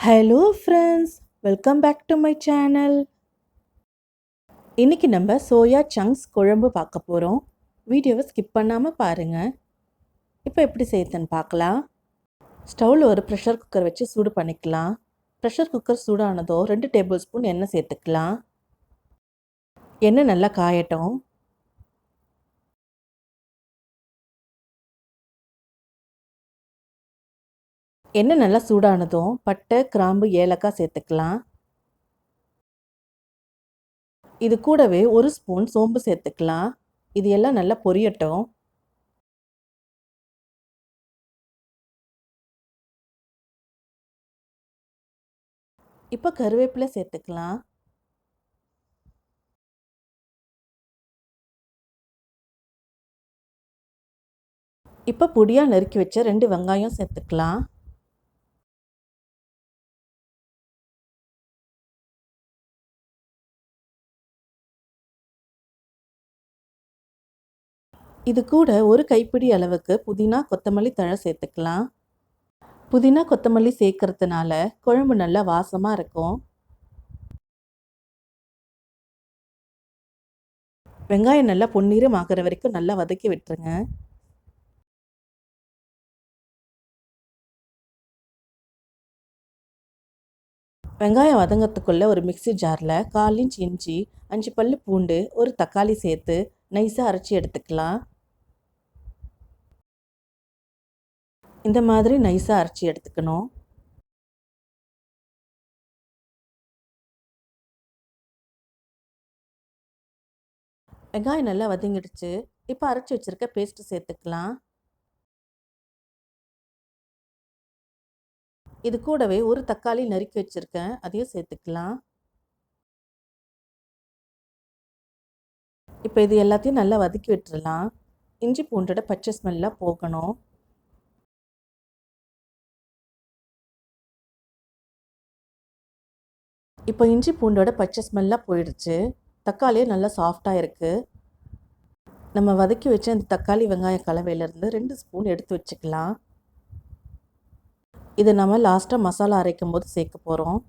Hello friends, welcome back to my channel. இன்றைக்கி நம்ம soya chunks குழம்பு பார்க்க போகிறோம். வீடியோவை ஸ்கிப் பண்ணாமல் பாருங்கள். இப்போ எப்படி செய்யுதுன்னு பார்க்கலாம். ஸ்டவ்வில் ஒரு ப்ரெஷர் குக்கர் வச்சு சூடு பண்ணிக்கலாம். ப்ரெஷர் குக்கர் சூடானதோ 2 டேபிள் ஸ்பூன் எண்ணெய் சேர்த்துக்கலாம். எண்ணெய் நல்லா காயட்டும். எண்ணெய் நல்லா சூடானதும் பட்டை, கிராம்பு, ஏலக்காய் சேர்த்துக்கலாம். இது கூடவே 1 ஸ்பூன் சோம்பு சேர்த்துக்கலாம். இது எல்லாம் நல்லா பொரியட்டும். இப்போ கருவேப்பிலை சேர்த்துக்கலாம். இப்போ பொடியாக நறுக்கி வச்ச 2 வெங்காயம் சேர்த்துக்கலாம். இது கூட ஒரு கைப்பிடி அளவுக்கு புதினா, கொத்தமல்லி தழை சேர்த்துக்கலாம். புதினா, கொத்தமல்லி சேர்க்கறதுனால குழம்பு நல்லா வாசமாக இருக்கும். வெங்காயம் நல்லா பொன்னிறம் ஆகிற வரைக்கும் நல்லா வதக்கி விட்டுருங்க. வெங்காயம் வதங்கிறதுக்குள்ளே ஒரு மிக்ஸி ஜாரில் 1/4 இன்ச் இஞ்சி, 5 பல்லு பூண்டு, ஒரு தக்காளி சேர்த்து நைஸாக அரைச்சி எடுத்துக்கலாம். இந்த மாதிரி நைஸாக அரைச்சி எடுத்துக்கணும். வெங்காயம் நல்லா வதங்கிடுச்சு. இப்போ அரைச்சி வச்சுருக்க பேஸ்ட்டு சேர்த்துக்கலாம். இது கூடவே ஒரு தக்காளி நறுக்கி வச்சுருக்கேன், அதையும் சேர்த்துக்கலாம். இப்போ இது எல்லாத்தையும் நல்லா வதக்கி விட்டுறலாம். இஞ்சி பூண்டோட பச்சை ஸ்மெல்லாம் போகணும். இப்போ இஞ்சி பூண்டோட பச்சை ஸ்மெல்லாம் போயிடுச்சு. தக்காளியே நல்லா சாஃப்டாக இருக்குது. நம்ம வதக்கி வச்ச அந்த தக்காளி வெங்காயம் கலவையிலேருந்து 2 ஸ்பூன் எடுத்து வச்சுக்கலாம். இதை நம்ம லாஸ்ட்டாக மசாலா அரைக்கும் போது சேர்க்க போகிறோம்.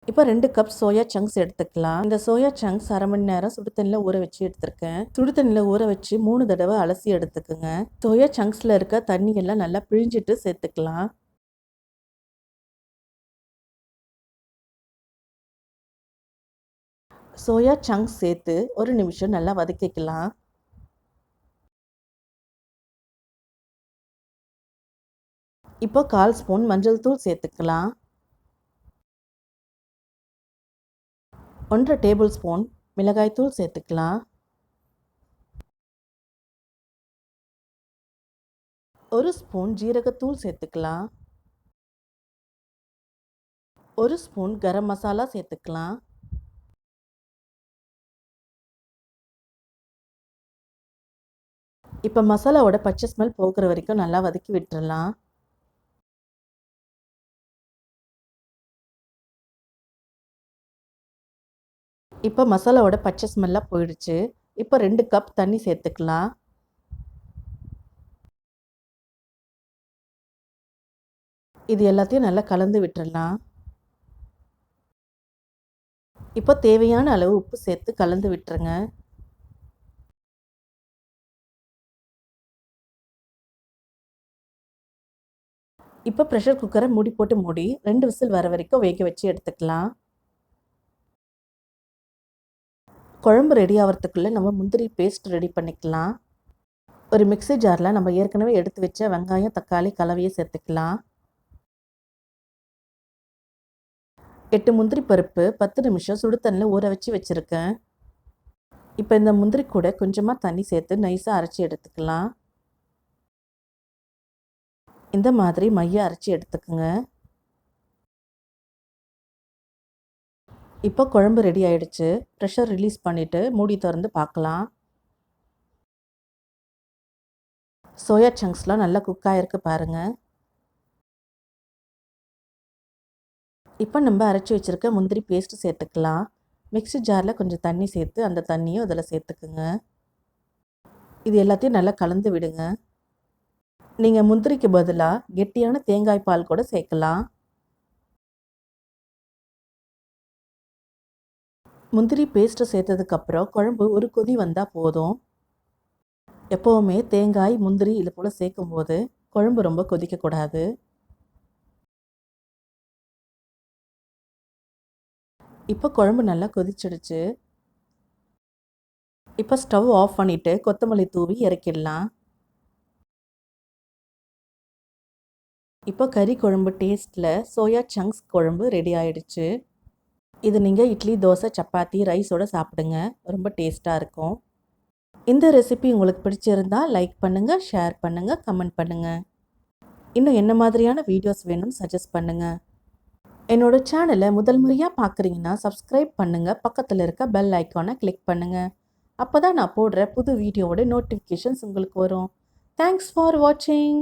இப்போ 2 கப் சோயா சங்க்ஸ் எடுத்துக்கலாம். இந்த சோயா சங்க்ஸ் 1/2 மணி நேரம் சுடு தண்ணியில் ஊற வச்சு எடுத்துருக்கேன். சுடு தண்ணியில் ஊற வச்சு 3 தடவை அலசி எடுத்துக்குங்க. சோயா சங்க்ஸில் இருக்க தண்ணியெல்லாம் நல்லா பிழிஞ்சிட்டு சேர்த்துக்கலாம். சோயா சங்க்ஸ் சேர்த்து 1 நிமிஷம் நல்லா வதக்கிக்கலாம். இப்போ 1/4 ஸ்பூன் மஞ்சள் தூள் சேர்த்துக்கலாம். 1/2 டேபிள் ஸ்பூன் மிளகாய் தூள் சேர்த்துக்கலாம். 1 ஸ்பூன் ஜீரகத்தூள் சேர்த்துக்கலாம். 1 ஸ்பூன் கரம் மசாலா சேர்த்துக்கலாம். இப்போ மசாலாவோட பச்சை ஸ்மெல் போகிற வரைக்கும் நல்லா வதக்கி விட்டுறலாம். இப்போ மசாலாவோட பச்சை ஸ்மெல்லாம் போயிடுச்சு. இப்போ 2 கப் தண்ணி சேர்த்துக்கலாம். இது எல்லாத்தையும் நல்லா கலந்து விட்டுறலாம். இப்போ தேவையான அளவு உப்பு சேர்த்து கலந்து விட்டுருங்க. இப்போ ப்ரெஷர் குக்கரை மூடி போட்டு மூடி 2 விசில் வர வரைக்கும் வேக வச்சு எடுத்துக்கலாம். குழம்பு ரெடி ஆகிறதுக்குள்ளே நம்ம முந்திரி பேஸ்ட் ரெடி பண்ணிக்கலாம். ஒரு மிக்ஸி ஜாரில் நம்ம ஏற்கனவே எடுத்து வச்ச வெங்காயம், தக்காளி கலவையை சேர்த்துக்கலாம். 8 முந்திரி பருப்பு 10 நிமிஷம் சுடு தண்ணியில் ஊற வச்சு வச்சுருக்கேன். இப்போ இந்த முந்திரி கூட கொஞ்சமாக தண்ணி சேர்த்து நைஸாக அரைச்சி எடுத்துக்கலாம். இந்த மாதிரி மைய அரைச்சி எடுத்துக்குங்க. இப்போ குழம்பு ரெடி ஆயிடுச்சு. ப்ரெஷர் ரிலீஸ் பண்ணிவிட்டு மூடி திறந்து பார்க்கலாம். சோயா சங்க்ஸ்லாம் நல்லா குக் ஆகிருக்கு பாருங்கள். இப்போ நம்ம அரைச்சி வச்சுருக்க முந்திரி பேஸ்ட்டு சேர்த்துக்கலாம். மிக்ஸி ஜாரில் கொஞ்சம் தண்ணி சேர்த்து அந்த தண்ணியும் அதில் சேர்த்துக்குங்க. இது எல்லாத்தையும் நல்லா கலந்து விடுங்க. நீங்கள் முந்திரிக்கு பதிலாக கெட்டியான தேங்காய் பால் கூட சேர்க்கலாம். முந்திரி பேஸ்ட்டை சேர்த்ததுக்கப்புறம் குழம்பு ஒரு கொதி வந்தால் போதும். எப்போவுமே தேங்காய், முந்திரி இது போல் சேர்க்கும்போது குழம்பு ரொம்ப கொதிக்கக்கூடாது. இப்போ குழம்பு நல்லா கொதிச்சிடுச்சு. இப்போ ஸ்டவ் ஆஃப் பண்ணிவிட்டு கொத்தமல்லி தூவி இறக்கிடலாம். இப்போ கறி குழம்பு டேஸ்ட்டில் சோயா சங்க்ஸ் குழம்பு ரெடி ஆயிடுச்சு. இது நீங்கள் இட்லி, தோசை, சப்பாத்தி, ரைஸோடு சாப்பிடுங்க. ரொம்ப டேஸ்ட்டாக இருக்கும். இந்த ரெசிபி உங்களுக்கு பிடிச்சிருந்தா லைக் பண்ணுங்கள், ஷேர் பண்ணுங்கள், கமெண்ட் பண்ணுங்கள். இன்னும் என்ன மாதிரியான வீடியோஸ் வேணும்னு சஜஸ்ட் பண்ணுங்கள். என்னோட சேனலை முதல் முறையாக பார்க்குறீங்கன்னா சப்ஸ்கிரைப் பண்ணுங்கள். பக்கத்தில் இருக்க பெல் ஐக்கானை கிளிக் பண்ணுங்கள். அப்போ தான் நான் போடுற புது வீடியோவோட நோட்டிஃபிகேஷன்ஸ் உங்களுக்கு வரும். தேங்க்ஸ் ஃபார் வாட்சிங்.